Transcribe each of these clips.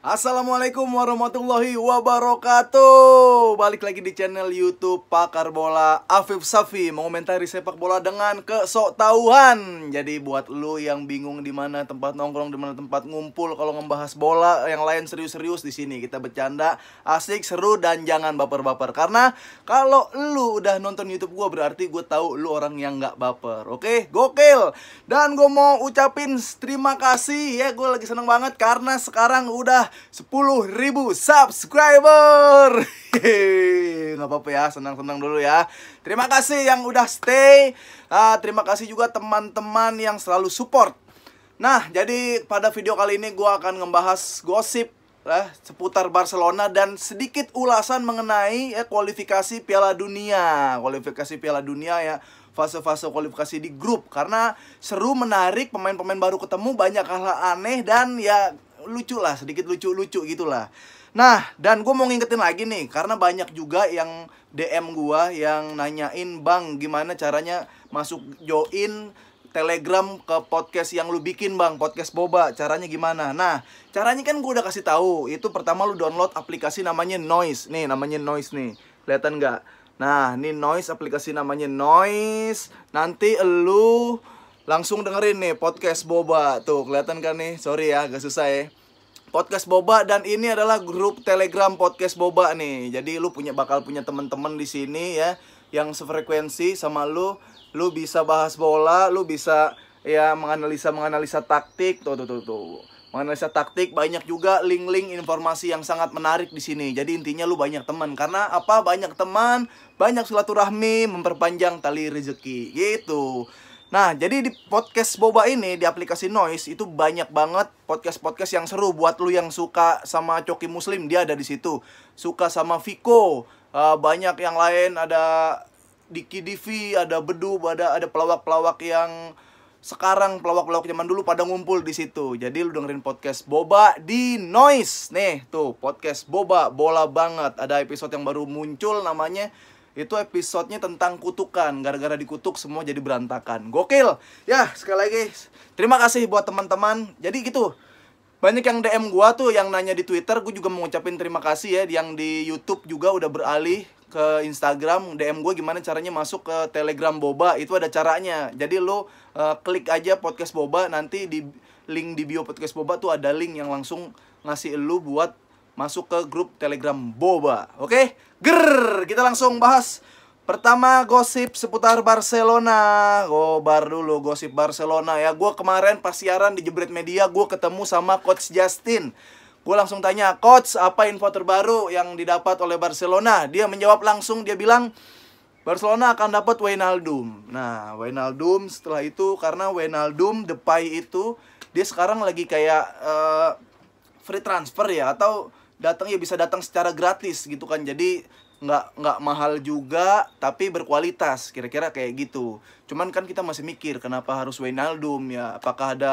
Assalamualaikum warahmatullahi wabarakatuh. Balik lagi di channel YouTube Pakar Bola Afif Safi, mengomentari sepak bola dengan kesoktahuan. Jadi buat lu yang bingung di mana tempat nongkrong, di mana tempat ngumpul kalau ngebahas bola, yang lain serius-serius, di sini kita bercanda, asik, seru, dan jangan baper-baper. Karena kalau lu udah nonton YouTube gua, berarti gue tahu lu orang yang nggak baper. Oke, gokil. Dan gue mau ucapin terima kasih ya, gue lagi seneng banget karena sekarang udah 10.000 subscriber. Nggak apa-apa ya, senang-senang dulu ya. Terima kasih yang udah stay. Terima kasih juga teman-teman yang selalu support. Nah, jadi pada video kali ini gue akan ngebahas gosip seputar Barcelona dan sedikit ulasan mengenai kualifikasi Piala Dunia. Kualifikasi Piala Dunia ya, fase-fase kualifikasi di grup. Karena seru, menarik, pemain-pemain baru ketemu, banyak hal aneh dan ya lucu lah, sedikit lucu-lucu gitulah. Nah, dan gue mau ngingetin lagi nih, karena banyak juga yang DM gue yang nanyain, "Bang, gimana caranya masuk join Telegram ke podcast yang lu bikin, Bang, podcast Boba, caranya gimana?" Nah, caranya kan gue udah kasih tahu. Itu pertama lu download aplikasi namanya Noise. Nih, namanya Noise nih. Kelihatan nggak? Nah, ini Noise, aplikasi namanya Noise. Nanti lu langsung dengerin nih podcast Boba. Tuh, kelihatan kan nih? Sorry ya, agak susah ya. Podcast Boba, dan ini adalah grup Telegram podcast Boba nih. Jadi lu bakal punya teman-teman di sini ya yang sefrekuensi sama lu. Lu bisa bahas bola, lu bisa ya menganalisa taktik. Tuh. Menganalisa taktik, banyak juga link-link informasi yang sangat menarik di sini. Jadi intinya lu banyak teman. Karena apa? Banyak teman, banyak silaturahmi, memperpanjang tali rezeki gitu. Nah, jadi di podcast Boba ini, di aplikasi Noise, itu banyak banget podcast-podcast yang seru. Buat lu yang suka sama Coki Muslim, dia ada di situ. Suka sama Viko, banyak yang lain, ada Diki Divi, ada Bedu, ada pelawak-pelawak yang sekarang, pelawak-pelawak zaman dulu pada ngumpul di situ. Jadi lu dengerin podcast Boba di Noise. Nih, tuh, podcast Boba, bola banget. Ada episode yang baru muncul namanya, itu episodenya tentang kutukan. Gara-gara dikutuk semua jadi berantakan. Gokil. Ya, sekali lagi terima kasih buat teman-teman. Jadi gitu, banyak yang DM gua tuh, yang nanya di Twitter. Gue juga mau ngucapin terima kasih ya. Yang di YouTube juga udah beralih ke Instagram. DM gue gimana caranya masuk ke Telegram Boba. Itu ada caranya. Jadi lo klik aja podcast Boba. Nanti di link di bio podcast Boba tuh ada link yang langsung ngasih lu buat masuk ke grup Telegram Boba. Oke? Kita langsung bahas. Pertama, gosip seputar Barcelona. Gobar dulu gosip Barcelona ya. Gue kemarin pas siaran di Jebret Media, gue ketemu sama Coach Justin. Gue langsung tanya, "Coach, apa info terbaru yang didapat oleh Barcelona?" Dia menjawab langsung, dia bilang Barcelona akan dapat Wijnaldum. Nah, Wijnaldum setelah itu, karena Wijnaldum, Depay itu dia sekarang lagi kayak free transfer ya, atau bisa datang secara gratis gitu kan. Jadi nggak mahal juga, tapi berkualitas, kira-kira kayak gitu. Cuman kan kita masih mikir kenapa harus Wijnaldum ya? Apakah ada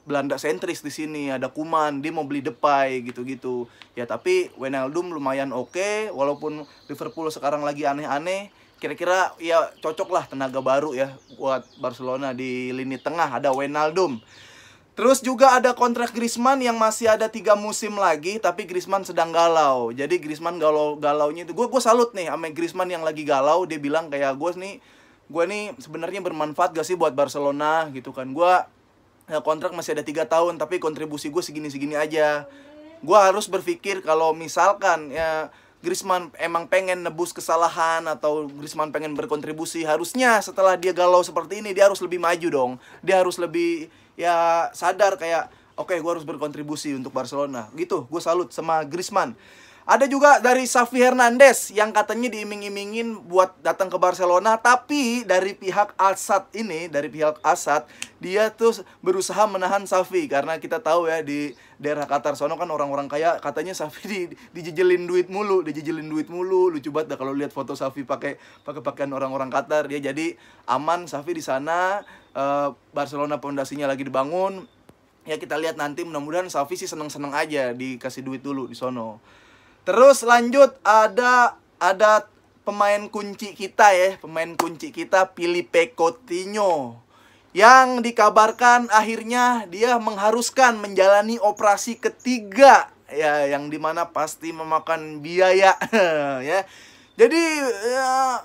Belanda sentris di sini? Ada Koeman, dia mau beli Depay gitu-gitu. Ya tapi Wijnaldum lumayan oke, walaupun Liverpool sekarang lagi aneh-aneh. Kira-kira ya cocok lah, tenaga baru ya buat Barcelona di lini tengah, ada Wijnaldum. Terus juga ada kontrak Griezmann yang masih ada 3 musim lagi, tapi Griezmann sedang galau. Jadi Griezmann galaunya itu, gue salut nih sama Griezmann yang lagi galau. Dia bilang kayak, gue nih sebenarnya bermanfaat gak sih buat Barcelona gitu kan. Gue kontrak masih ada 3 tahun, tapi kontribusi gue segini-segini aja. Gue harus berpikir kalau misalkan ya Griezmann emang pengen nebus kesalahan, atau Griezmann pengen berkontribusi, harusnya setelah dia galau seperti ini, dia harus lebih maju dong. Dia harus lebih ya sadar kayak, oke, gue harus berkontribusi untuk Barcelona. Gitu, gue salut sama Griezmann. Ada juga dari Xavi Hernandez yang katanya diiming-imingin buat datang ke Barcelona, tapi dari pihak Al-Sadd ini, dia tuh berusaha menahan Xavi, karena kita tahu ya di daerah Qatar sono kan orang-orang kaya, katanya Xavi dijejelin duit mulu. Lucu banget dah kalau lihat foto Xavi pakai pakaian orang-orang Qatar. Dia jadi aman Xavi di sana. Barcelona pondasinya lagi dibangun. Ya kita lihat nanti, mudah-mudahan Xavi sih seneng-seneng aja dikasih duit dulu di sono. Terus lanjut, ada pemain kunci kita ya, Philippe Coutinho, yang dikabarkan akhirnya dia mengharuskan menjalani operasi ketiga ya, yang dimana pasti memakan biaya ya. Jadi ya,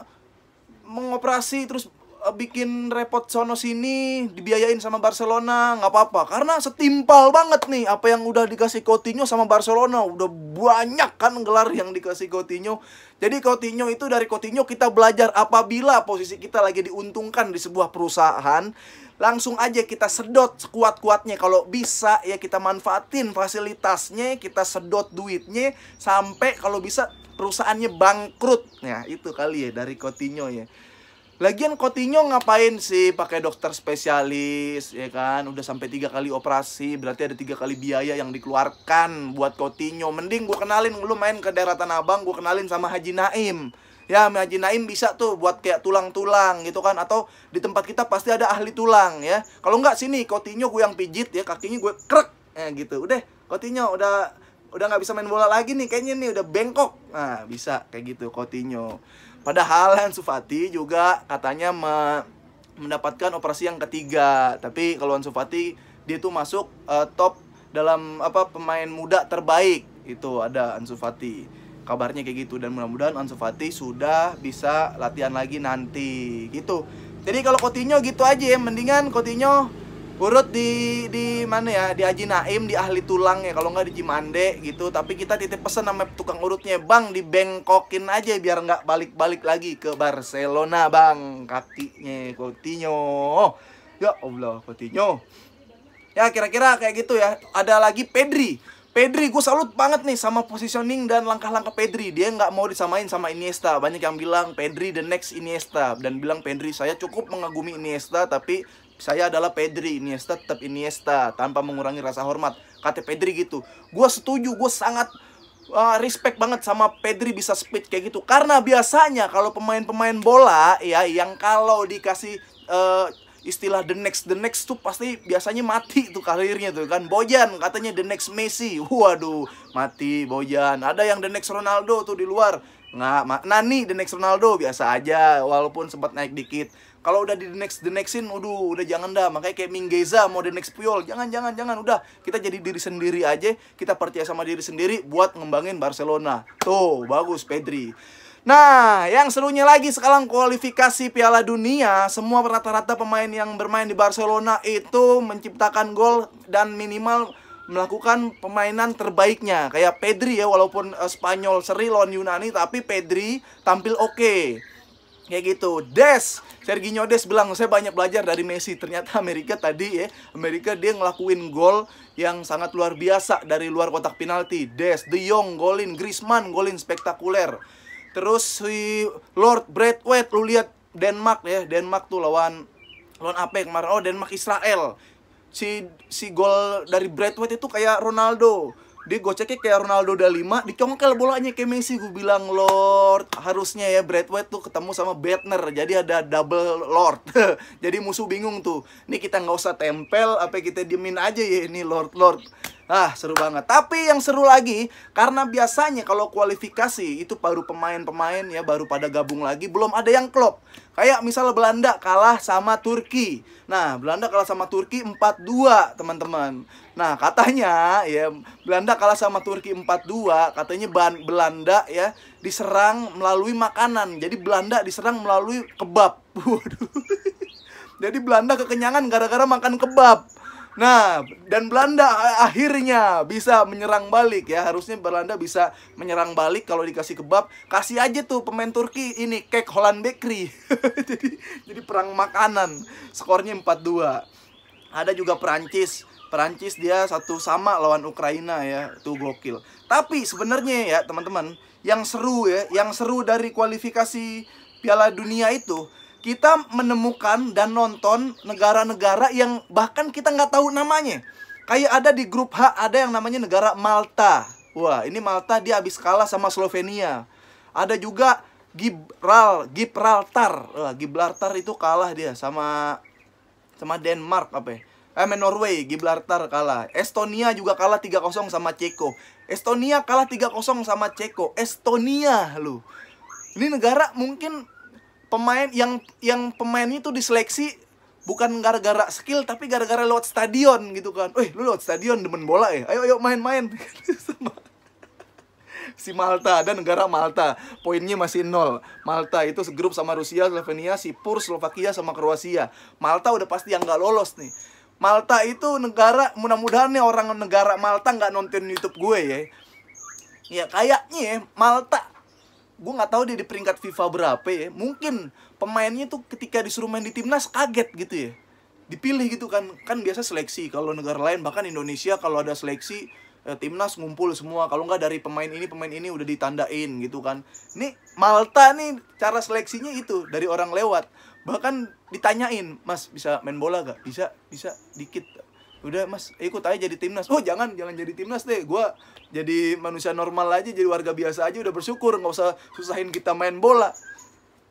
mengoperasi terus bikin repot sono sini, dibiayain sama Barcelona, nggak apa-apa. Karena setimpal banget nih apa yang udah dikasih Coutinho sama Barcelona. Udah banyak kan gelar yang dikasih Coutinho. Jadi Coutinho itu, dari Coutinho kita belajar apabila posisi kita lagi diuntungkan di sebuah perusahaan, langsung aja kita sedot sekuat-kuatnya. Kalau bisa ya kita manfaatin fasilitasnya, kita sedot duitnya sampai kalau bisa perusahaannya bangkrut. Nah, itu kali ya dari Coutinho ya. Lagian Coutinho ngapain sih pakai dokter spesialis, ya kan? Udah sampai 3 kali operasi, berarti ada 3 kali biaya yang dikeluarkan buat Coutinho. Mending gue kenalin, lu main ke daerah Tanah Abang, gue kenalin sama Haji Naim. Ya, Haji Naim bisa tuh buat kayak tulang-tulang gitu kan. Atau di tempat kita pasti ada ahli tulang ya. Kalau nggak sini, Coutinho gue yang pijit ya, kakinya gue krek. Gitu, udah Coutinho udah nggak bisa main bola lagi nih, kayaknya nih udah bengkok. Nah, bisa kayak gitu Coutinho. Padahal Ansu Fati juga katanya mendapatkan operasi yang ketiga. Tapi kalau Ansu Fati dia tuh masuk top dalam pemain muda terbaik. Itu ada Ansu Fati. Kabarnya kayak gitu, dan mudah-mudahan Ansu Fati sudah bisa latihan lagi nanti gitu. Jadi kalau Coutinho gitu aja ya, mendingan Coutinho urut di mana ya, di Haji Naim, di ahli tulang ya, kalau nggak di Cimande gitu. Tapi kita titip pesan sama tukang urutnya, bang, dibengkokin aja biar nggak balik-balik lagi ke Barcelona, bang, kakinya Coutinho. Ya Allah, Coutinho. Ya kira-kira kayak gitu ya. Ada lagi Pedri, gue salut banget nih sama positioning dan langkah-langkah Pedri. Dia nggak mau disamain sama Iniesta. Banyak yang bilang Pedri the next Iniesta, dan bilang Pedri, saya cukup mengagumi Iniesta, tapi saya adalah Pedri, Iniesta tetap Iniesta, tanpa mengurangi rasa hormat. Kata Pedri gitu. Gue setuju, gue sangat respect banget sama Pedri bisa speed kayak gitu. Karena biasanya kalau pemain-pemain bola ya, yang kalau dikasih istilah the next tuh pasti biasanya mati tuh karirnya tuh kan. Bojan katanya the next Messi. Waduh, mati Bojan. Ada yang the next Ronaldo tuh di luar. Nggak, Nani the next Ronaldo biasa aja, walaupun sempat naik dikit. Kalau udah di the nextin, udah jangan dah. Makanya kayak Mingueza mau the next Puyol, jangan. Udah, kita jadi diri sendiri aja. Kita percaya sama diri sendiri buat ngembangin Barcelona. Tuh, bagus Pedri. Nah, yang serunya lagi sekarang kualifikasi Piala Dunia. Semua rata-rata pemain yang bermain di Barcelona itu menciptakan gol dan minimal melakukan permainan terbaiknya. Kayak Pedri ya, walaupun Spanyol seri lawan Yunani, tapi Pedri tampil oke. Kayak gitu. Serginho Des bilang, saya banyak belajar dari Messi. Ternyata Amerika tadi ya, dia ngelakuin gol yang sangat luar biasa dari luar kotak penalti. De Jong golin, Griezmann golin spektakuler. Terus si Lord Braithwaite, lu lihat Denmark ya, Denmark tuh lawan apa kemarin? Oh, Denmark Israel. Si gol dari Braithwaite itu kayak Ronaldo. Dia goceknya kayak Ronaldo udah 5, dicongkel bolanya kayak Messi. Gue bilang, Lord, harusnya ya Braithwaite tuh ketemu sama Bettner, jadi ada double Lord. Jadi musuh bingung tuh, ini kita nggak usah tempel, apa kita diemin aja ya ini Lord. Seru banget. Tapi yang seru lagi, karena biasanya kalau kualifikasi itu baru pemain-pemain ya, baru pada gabung lagi, belum ada yang klop. Kayak misalnya Belanda kalah sama Turki. Nah, Belanda kalah sama Turki 4-2, teman-teman. Nah, katanya ya Belanda kalah sama Turki 4-2, katanya Belanda ya diserang melalui makanan. Jadi Belanda diserang melalui kebab. Waduh. Jadi Belanda kekenyangan gara-gara makan kebab. Nah, dan Belanda akhirnya bisa menyerang balik ya. Harusnya Belanda bisa menyerang balik kalau dikasih kebab. Kasih aja tuh pemain Turki ini cake Holland Bakery. jadi perang makanan. Skornya 4-2. Ada juga Perancis dia 1-1 lawan Ukraina ya. Itu gokil. Tapi sebenarnya ya teman-teman, yang seru dari kualifikasi Piala Dunia itu, kita menemukan dan nonton negara-negara yang bahkan kita nggak tahu namanya. Kayak ada di grup H, ada yang namanya negara Malta. Wah, ini Malta dia habis kalah sama Slovenia. Ada juga Gibraltar. Wah, Gibraltar itu kalah dia sama Denmark apa ya? Norway, Gibraltar kalah. Estonia juga kalah 3-0 sama Ceko. Estonia kalah 3-0 sama Ceko. Estonia lu. Ini negara mungkin pemain yang pemainnya itu diseleksi bukan gara-gara skill tapi gara-gara lewat stadion gitu kan. Lu lewat stadion demen bola ya? Ayo main-main. Sama si Malta, dan negara Malta poinnya masih 0. Malta itu segrup sama Rusia, Slovenia, Sipur, Slovakia sama Kroasia. Malta udah pasti yang nggak lolos nih. Malta itu negara, mudah-mudahan nih orang negara Malta nggak nonton YouTube gue ya. Ya kayaknya ya, Malta, gue nggak tahu dia di peringkat FIFA berapa ya. Mungkin pemainnya tuh ketika disuruh main di timnas kaget gitu ya. Dipilih gitu kan biasa seleksi. Kalau negara lain, bahkan Indonesia kalau ada seleksi timnas ngumpul semua. Kalau nggak dari pemain ini udah ditandain gitu kan. Nih Malta nih cara seleksinya itu dari orang lewat. Bahkan ditanyain, "Mas bisa main bola gak?" Bisa dikit. Udah mas, ikut aja jadi timnas. Oh jangan jadi timnas deh. Gua jadi manusia normal aja, jadi warga biasa aja udah bersyukur, nggak usah susahin kita main bola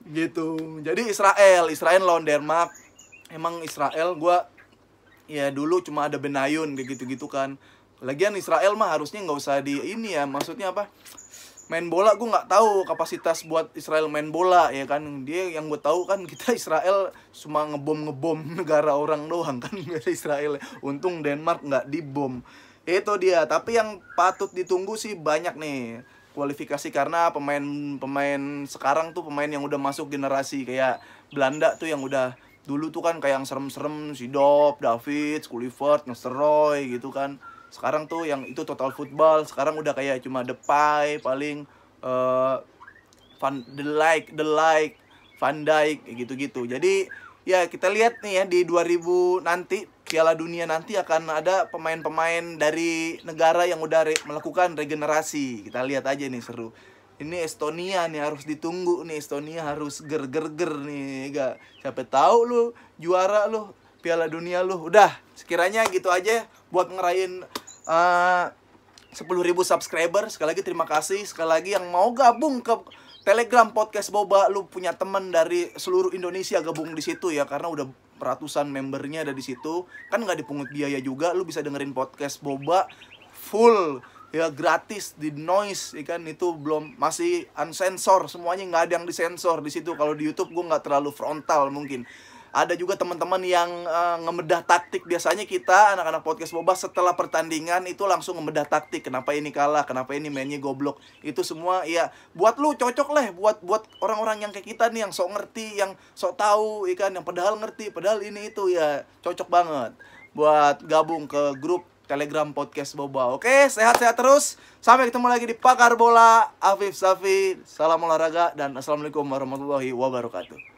gitu. Jadi Israel lawan Denmark. Emang Israel gua ya dulu cuma ada Benayoun kayak gitu-gitu kan. Lagian Israel mah harusnya nggak usah di ini ya, maksudnya apa, main bola gue nggak tahu kapasitas buat Israel main bola ya kan. Dia yang gue tahu kan kita Israel cuma ngebom negara orang doang kan. Israel untung Denmark nggak dibom, itu dia. Tapi yang patut ditunggu sih banyak nih kualifikasi, karena pemain sekarang tuh pemain yang udah masuk generasi. Kayak Belanda tuh yang udah dulu tuh kan kayak yang serem-serem, Seedorf, Davids, Kluivert, Nistelrooy gitu kan. Sekarang tuh yang itu total football. Sekarang udah kayak cuma Depay paling, The Like, Van Dijk gitu-gitu. Jadi ya kita lihat nih ya di 2000 nanti Piala Dunia nanti akan ada pemain-pemain dari negara yang udah melakukan regenerasi. Kita lihat aja nih, seru. Ini Estonia nih harus ditunggu nih. Estonia harus ger nih, gak? Siapa tahu lu juara lu Piala Dunia lu. Udah, sekiranya gitu aja buat ngerayain 10.000 subscriber. Sekali lagi terima kasih. Sekali lagi yang mau gabung ke Telegram Podcast Boba, lu punya temen dari seluruh Indonesia, gabung di situ ya, karena udah ratusan membernya ada di situ. Kan nggak dipungut biaya juga, lu bisa dengerin Podcast Boba full ya, gratis di Noise ya kan. Itu belum, masih unsensor semuanya, nggak ada yang disensor di situ. Kalau di YouTube gue nggak terlalu frontal mungkin. Ada juga teman-teman yang ngebedah taktik. Biasanya kita anak-anak Podcast Boba setelah pertandingan itu langsung ngebedah taktik. Kenapa ini kalah, kenapa ini mainnya goblok. Itu semua ya buat lu cocok lah. Buat orang-orang yang kayak kita nih, yang sok ngerti, yang sok tahu ikan, yang padahal ngerti, padahal ini itu ya cocok banget buat gabung ke grup Telegram Podcast Boba. Oke, sehat-sehat terus. Sampai ketemu lagi di Pakar Bola. Afif Safi, salam olahraga, dan assalamualaikum warahmatullahi wabarakatuh.